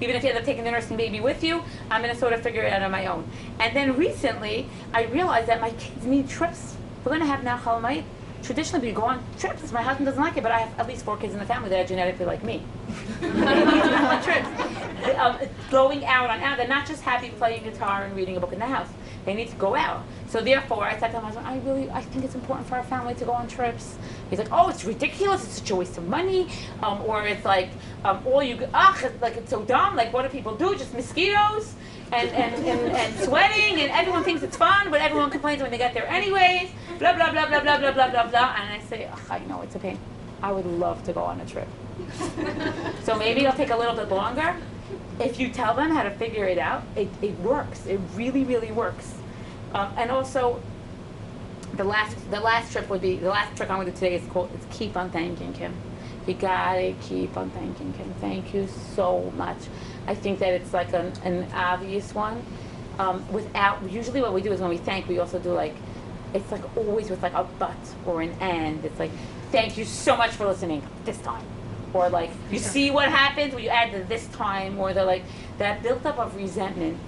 Even if you end up taking the nursing baby with you, I'm going to sort of figure it out on my own. And then recently, I realized that my kids need trips. We're going to have now Chalamayit. Traditionally, we go on trips. My husband doesn't like it, but I have at least 4 kids in the family that are genetically like me. They need to go on trips. Going out on out. They're not just happy playing guitar and reading a book in the house. They need to go out. So therefore, I said to my husband, I think it's important for our family to go on trips. He's like, oh, it's ridiculous. It's such a waste of money. Or it's like, it's so dumb. Like, what do people do? Just mosquitoes and sweating, and everyone thinks it's fun, but everyone complains when they get there anyways. Blah, blah, blah, blah, blah, blah, blah, blah, blah. And I say, I know it's a pain. I would love to go on a trip. So maybe it'll take a little bit longer. If you tell them how to figure it out, it works. It really, really works. And also, the last trick I'm going to do today is keep on thanking him. You gotta keep on thanking him. Thank you so much. I think that it's like an obvious one. Usually what we do is when we thank, we also do it's like always with like a but or an and. It's like, thank you so much for listening this time. Or like, you see what happens when you add the this time, or the like, that built up of resentment.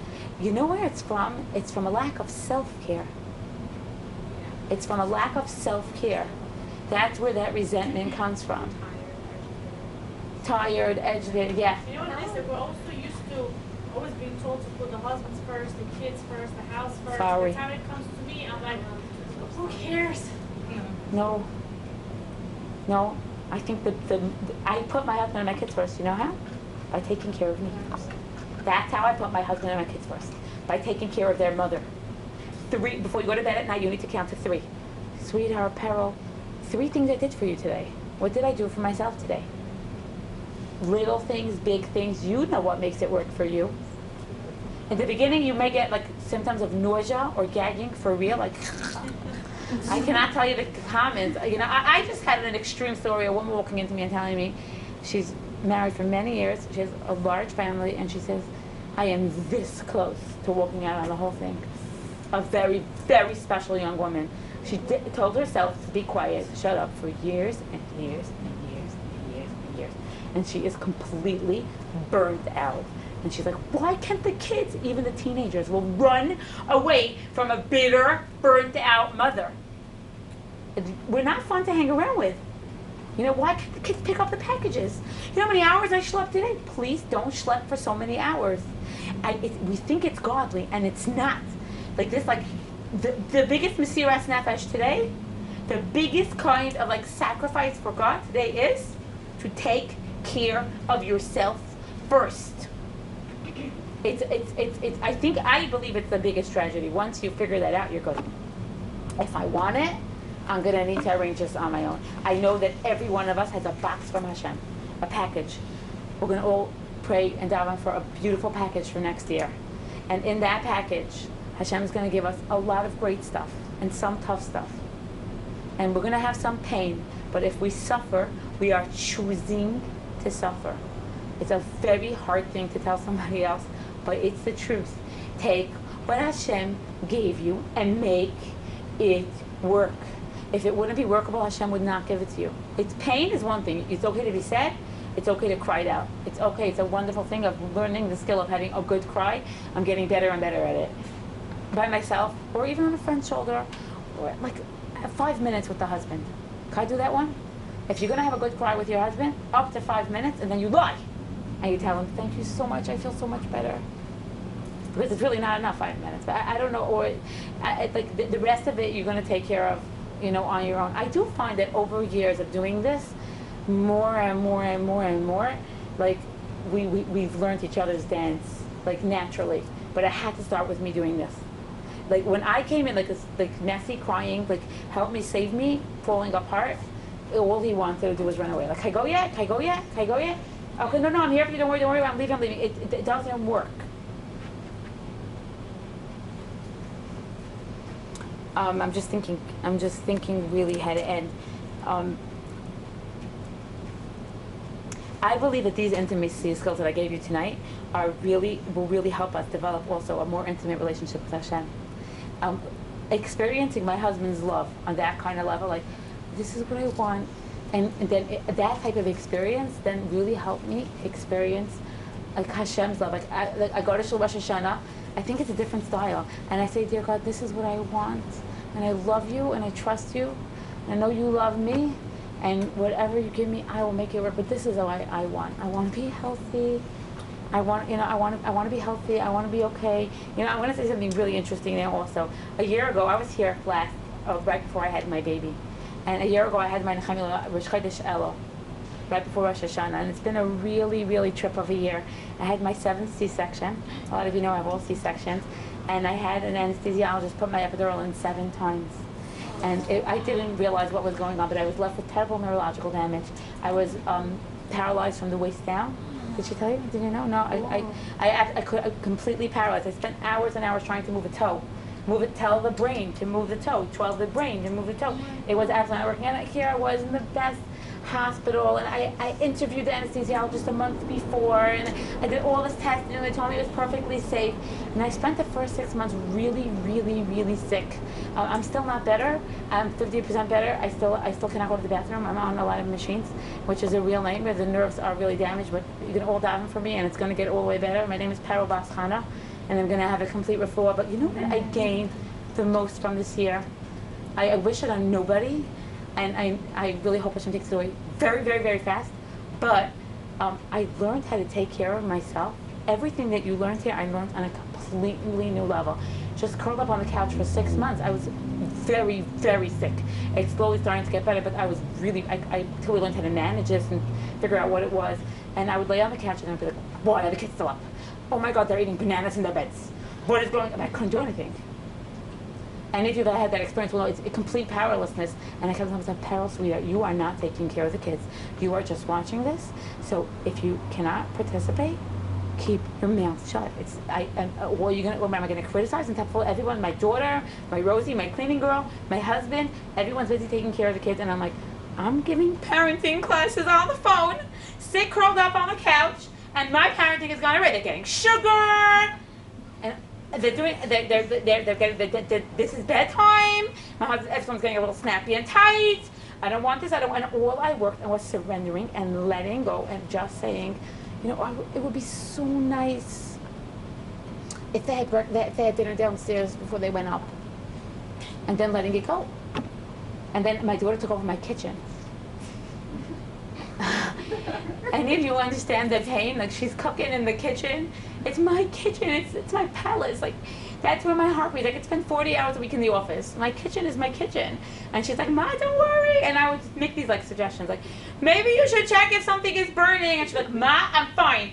You know where it's from? It's from a lack of self-care. It's from a lack of self-care. That's where that resentment comes from. Tired, agitated, yeah.
You know what they said? We're also used to always being told to put the husbands first, the kids first, the house first.
Sorry.
By the time it comes to me, I'm like, who cares?
No. I think I put my husband and my kids first. You know how? By taking care of me first. That's how I put my husband and my kids first. By taking care of their mother. 3, before you go to bed at night, you need to count to 3. Sweetheart, Perl, 3 things I did for you today. What did I do for myself today? Little things, big things, you know what makes it work for you. In the beginning, you may get like symptoms of nausea or gagging for real, like I cannot tell you the comments. I just had an extreme story. A woman walking into me and telling me she's married for many years. She has a large family, and she says, I am this close to walking out on the whole thing. A very, very special young woman. She told herself to be quiet, shut up for years and years and years and years and years. And she is completely burnt out. And she's like, why can't the kids, even the teenagers, will run away from a bitter, burnt out mother? We're not fun to hang around with. You know, why can't the kids pick up the packages? You know how many hours I schlepped today? Please don't schlep for so many hours. We think it's godly, and it's not. Like this, like, the biggest Mesiras Nefesh today, the biggest kind of like sacrifice for God today is to take care of yourself first. I believe it's the biggest tragedy. Once you figure that out, you're good. If I want it, I'm going to need to arrange this on my own. I know that every one of us has a box from Hashem, a package. We're going to all pray and daven for a beautiful package for next year. And in that package, Hashem is going to give us a lot of great stuff and some tough stuff. And we're going to have some pain. But if we suffer, we are choosing to suffer. It's a very hard thing to tell somebody else, but it's the truth. Take what Hashem gave you and make it work. If it wouldn't be workable, Hashem would not give it to you. It's pain is one thing. It's okay to be sad. It's okay to cry it out. It's okay. It's a wonderful thing of learning the skill of having a good cry. I'm getting better and better at it. By myself, or even on a friend's shoulder, or like 5 minutes with the husband. Can I do that one? If you're going to have a good cry with your husband, up to 5 minutes, and then you lie. And you tell him, thank you so much, I feel so much better. Because it's really not enough 5 minutes. But I don't know, or like the rest of it you're going to take care of, you know, on your own. I do find that over years of doing this, more and more and more and more, like we've learned each other's dance, like naturally. But it had to start with me doing this. Like when I came in, like this, like messy, crying, like help me, save me, falling apart, all he wanted to do was run away. Like, can I go yet? Can I go yet? Can I go yet? Okay, no, I'm here for you. Don't worry. I'm leaving. It doesn't work. I'm just thinking really how to end. I believe that these intimacy skills that I gave you tonight will really help us develop also a more intimate relationship with Hashem. Experiencing my husband's love on that kind of level, like, this is what I want, and then that type of experience then really helped me experience like Hashem's love. Like I go to Rosh Hashanah, I think it's a different style, and I say, dear God, this is what I want, and I love you, and I trust you, and I know you love me, and whatever you give me, I will make it work. But this is how I want. I want to be healthy. I want to be healthy. I want to be okay. You know, I want to say something really interesting there also. A year ago, I was here right before I had my baby. And a year ago, I had my Nechemila Rosh Chodesh Elul, right before Rosh Hashanah. And it's been a really, really trip of a year. I had my 7th C-section. A lot of you know I have all C-sections. And I had an anesthesiologist put my epidural in 7 times. And I didn't realize what was going on, but I was left with terrible neurological damage. I was paralyzed from the waist down. Did she tell you? Did you know? No, I completely paralyzed. I spent hours and hours trying to move a toe. Tell the brain to move the toe. Tell the brain to move the toe. It was absolutely not working. And here I was in the best hospital, and I interviewed the anesthesiologist a month before, and I did all this testing, and they told me it was perfectly safe. And I spent the first 6 months really, really, really sick. I'm still not better. I'm 50% better. I still cannot go to the bathroom. I'm on a lot of machines, which is a real nightmare. The nerves are really damaged, but you can all daven for me, and it's going to get all the way better. My name is Perl Abromowitz, and I'm going to have a complete refuah. But you know what I gained the most from this year? I wish it on nobody. And I really hope Hashem takes it away very, very, very fast. But I learned how to take care of myself. Everything that you learned here, I learned on a completely new level. Just curled up on the couch for 6 months. I was very, very sick. It's slowly starting to get better, but I was really, I totally learned how to manage this and figure out what it was. And I would lay on the couch and I'd be like, why are the kids still up? Oh my God, they're eating bananas in their beds. What is going on? I couldn't do anything. Any of you that had that experience will know it's a complete powerlessness. And I kept telling myself, Peril, sweetheart, you are not taking care of the kids. You are just watching this. So if you cannot participate, keep your mouth shut. What am I going to criticize and tell everyone? My daughter, my Rosie, my cleaning girl, my husband. Everyone's busy taking care of the kids, and I'm like, I'm giving parenting classes on the phone, sit curled up on the couch, and my parenting is gone away. They're getting sugar. They're doing. They're getting. This is bedtime. My husband, everyone's getting a little snappy and tight. I don't want this. I don't want. And all I worked on was surrendering and letting go and just saying, you know, it would be so nice if they had dinner downstairs before they went up, and then letting it go. And then my daughter took over my kitchen. And if you understand the pain, like she's cooking in the kitchen, it's my kitchen, it's my palace. Like that's where my heart beats. I could spend 40 hours a week in the office. My kitchen is my kitchen. And she's like, Ma, don't worry. And I would make these like suggestions, like maybe you should check if something is burning. And she's like, Ma, I'm fine.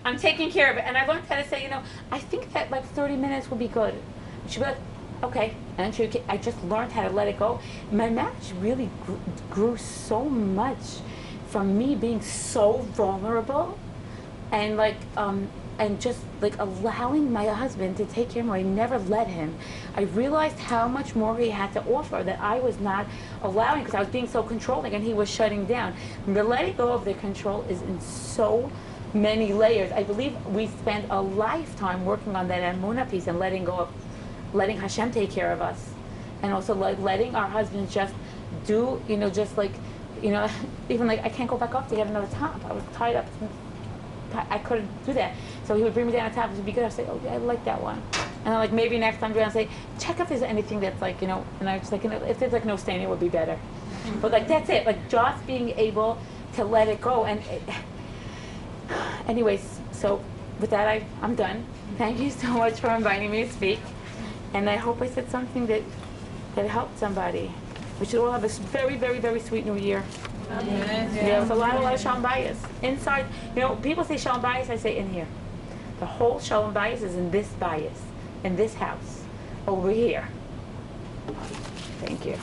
I'm taking care of it. And I learned how to say, you know, I think that like 30 minutes will be good. And she'd be like, okay. And then I just learned how to let it go. My marriage really grew so much from me being so vulnerable and like and just like allowing my husband to take care of me. I never let him. I realized how much more he had to offer that I was not allowing because I was being so controlling and he was shutting down. And the letting go of the control is in so many layers. I believe we spend a lifetime working on that emunah piece and letting go of, letting Hashem take care of us, and also like letting our husbands just do, you know, just like, you know, even like I can't go back up to get another top. I was tied up. I couldn't do that. So he would bring me down a top. It would be good. I'd say, oh, yeah, I like that one. And then like maybe next time I'd say, check if there's anything that's like, you know, and I was just like, you know, if there's like no stain, it would be better. But like that's it. Like just being able to let it go. And anyways, so with that, I'm done. Thank you so much for inviting me to speak. And I hope I said something that helped somebody. We should all have a very, very, very sweet new year. Yeah, it's a lot of Shalom Bayis. Inside, you know, people say Shalom Bayis, I say in here. The whole Shalom Bayis is in this bias, in this house, over here. Thank you.